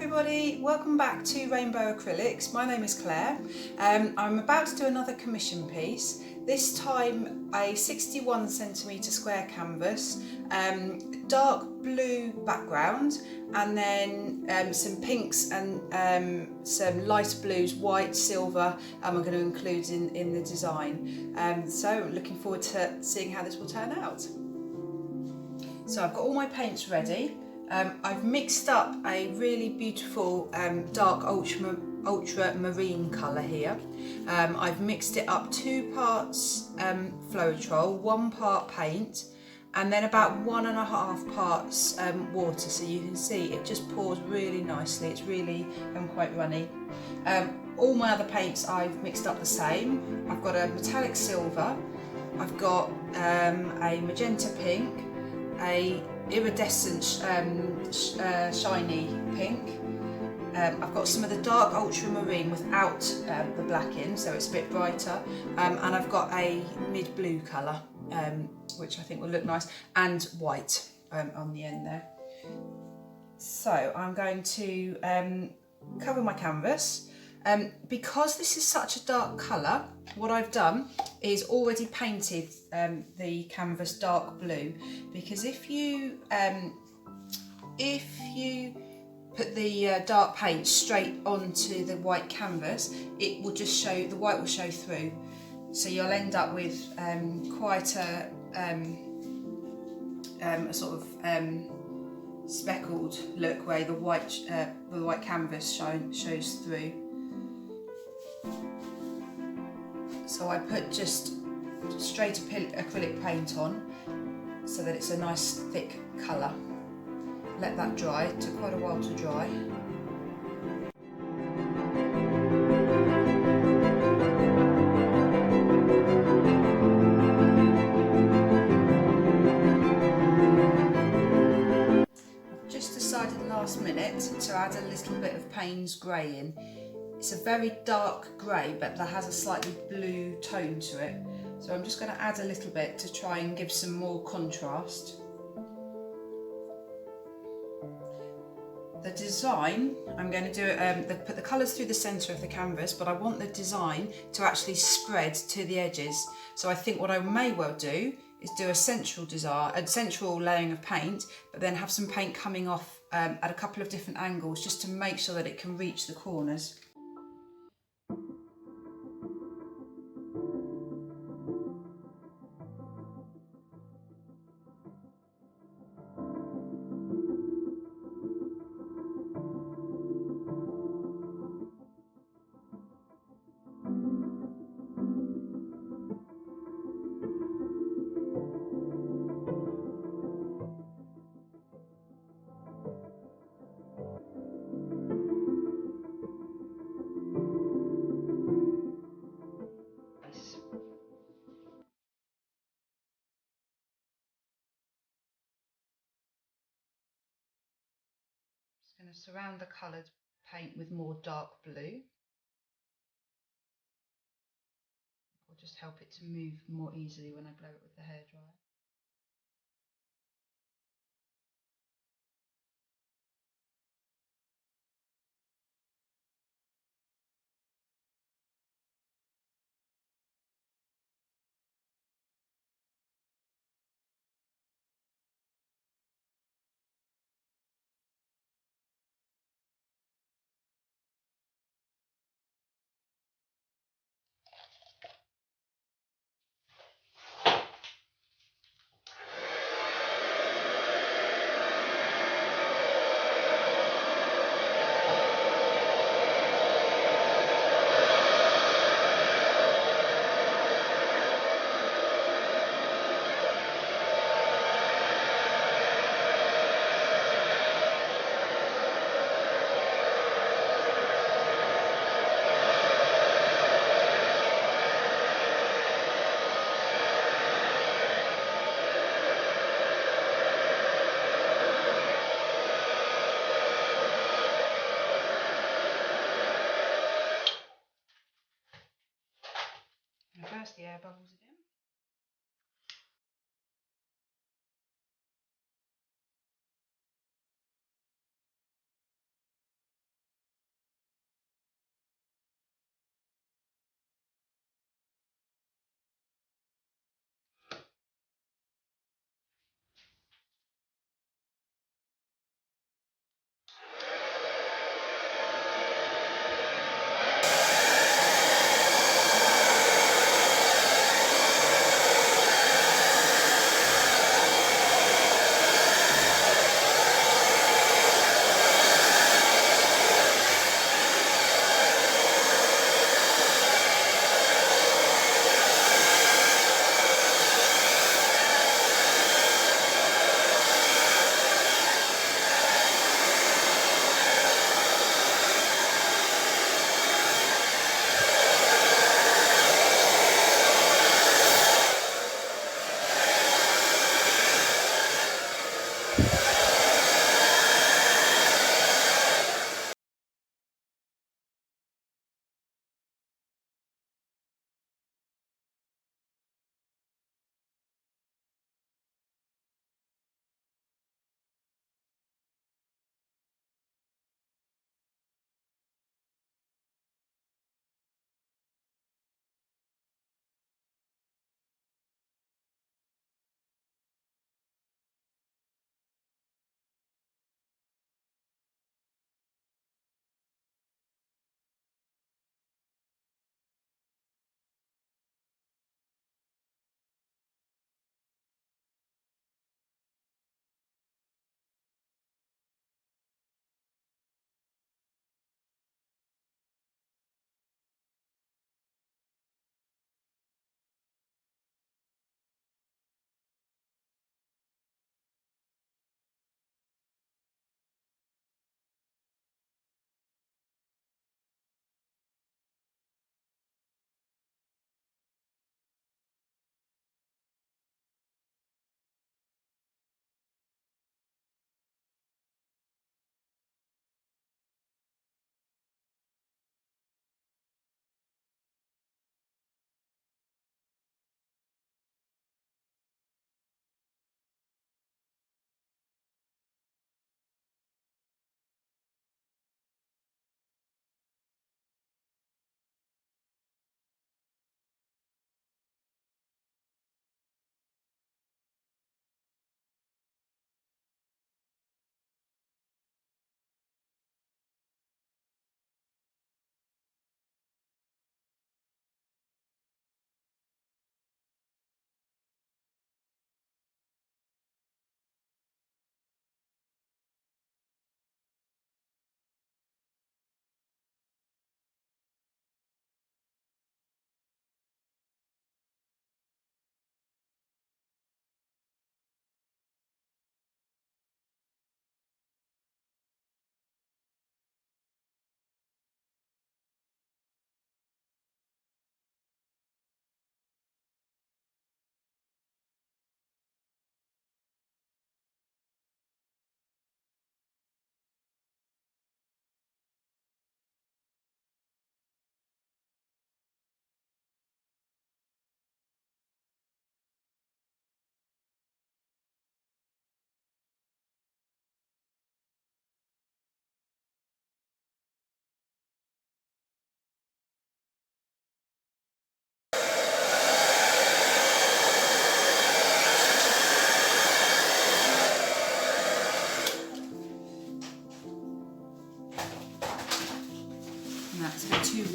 everybody, welcome back to Rainbow Acrylics. My name is Claire. I'm about to do another commission piece, this time a 61cm square canvas, dark blue background, and then some pinks and some light blues, white, silver, I'm going to include in the design. So looking forward to seeing how this will turn out. So I've got all my paints ready. I've mixed up a really beautiful dark ultramarine colour here. I've mixed it up 2 parts floetrol, 1 part paint, and then about 1.5 parts water, so you can see it just pours really nicely. It's really quite runny. All my other paints I've mixed up the same. I've got a metallic silver, I've got a magenta pink, a iridescent shiny pink. I've got some of the dark ultramarine without the black in, so it's a bit brighter, and I've got a mid blue colour, which I think will look nice, and white on the end there. So I'm going to cover my canvas. Because this is such a dark colour, what I've done is already painted the canvas dark blue, because if you put the dark paint straight onto the white canvas, it will just show, the white will show through, so you'll end up with quite a sort of speckled look where the white canvas shows through. So I put just straight acrylic paint on so that it's a nice thick colour. Let that dry. It took quite a while to dry. I've just decided last minute to add a little bit of Paynes grey in. It's a very dark grey, but that has a slightly blue tone to it. So I'm just going to add a little bit to try and give some more contrast. The design, I'm going to do it, put the colours through the centre of the canvas, but I want the design to actually spread to the edges. So I think what I may well do is do a central layering of paint, but then have some paint coming off at a couple of different angles, just to make sure that it can reach the corners. Going to surround the coloured paint with more dark blue. Will just help it to move more easily when I blow it with the hairdryer. Reverse the air bubbles again.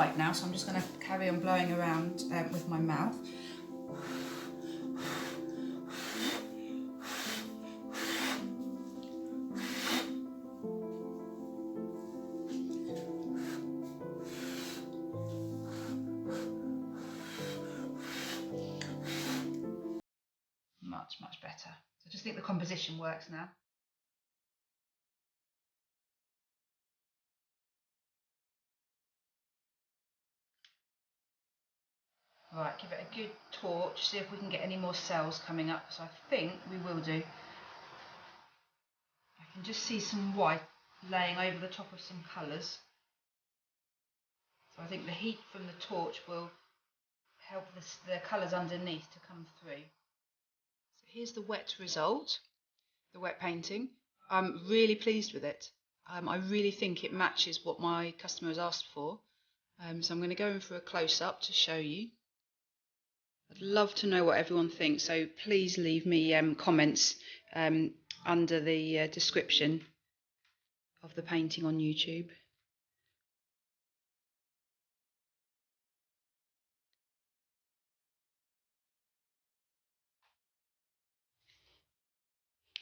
white now, so I'm just going to carry on blowing around with my mouth. Much better. So I just think the composition works now. Right, give it a good torch, see if we can get any more cells coming up. So I think we will do. I can just see some white laying over the top of some colours. So I think the heat from the torch will help the colours underneath to come through. So here's the wet result, the wet painting. I'm really pleased with it. I really think it matches what my customer has asked for. So I'm going to go in for a close-up to show you. I'd love to know what everyone thinks, so please leave me comments under the description of the painting on YouTube.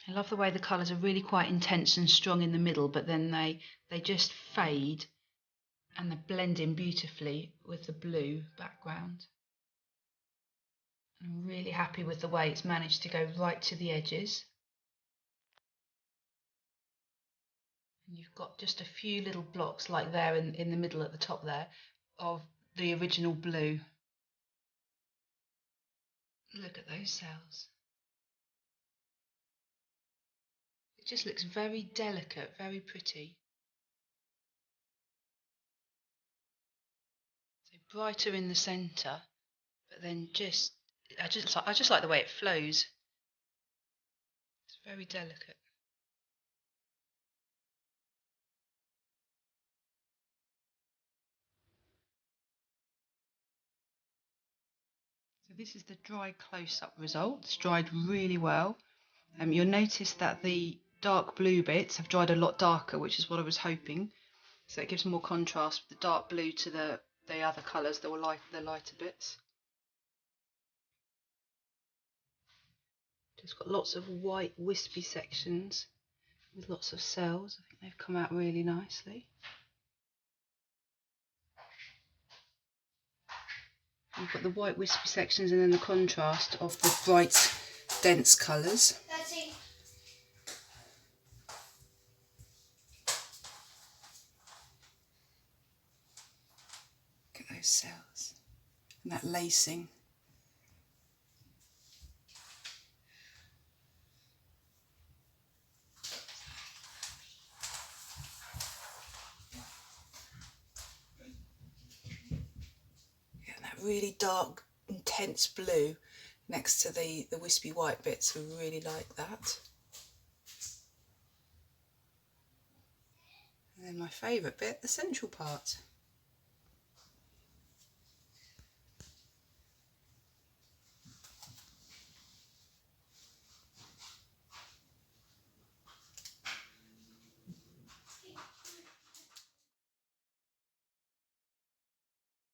I love the way the colours are really quite intense and strong in the middle, but then they just fade and they blend in beautifully with the blue background. I'm really happy with the way it's managed to go right to the edges. And you've got just a few little blocks like there in the middle at the top there of the original blue. Look at those cells. It just looks very delicate, very pretty. So brighter in the centre, but then I just like the way it flows. It's very delicate. So this is the dry close-up result. It's dried really well. You'll notice that the dark blue bits have dried a lot darker, which is what I was hoping. So it gives more contrast with the dark blue to the other colours, the lighter bits. Just got lots of white wispy sections with lots of cells. I think they've come out really nicely. You've got the white wispy sections and then the contrast of the bright dense colours. Look at those cells and that lacing. Yeah, and that really dark, intense blue next to the wispy white bits. We really like that. And then my favourite bit, the central part.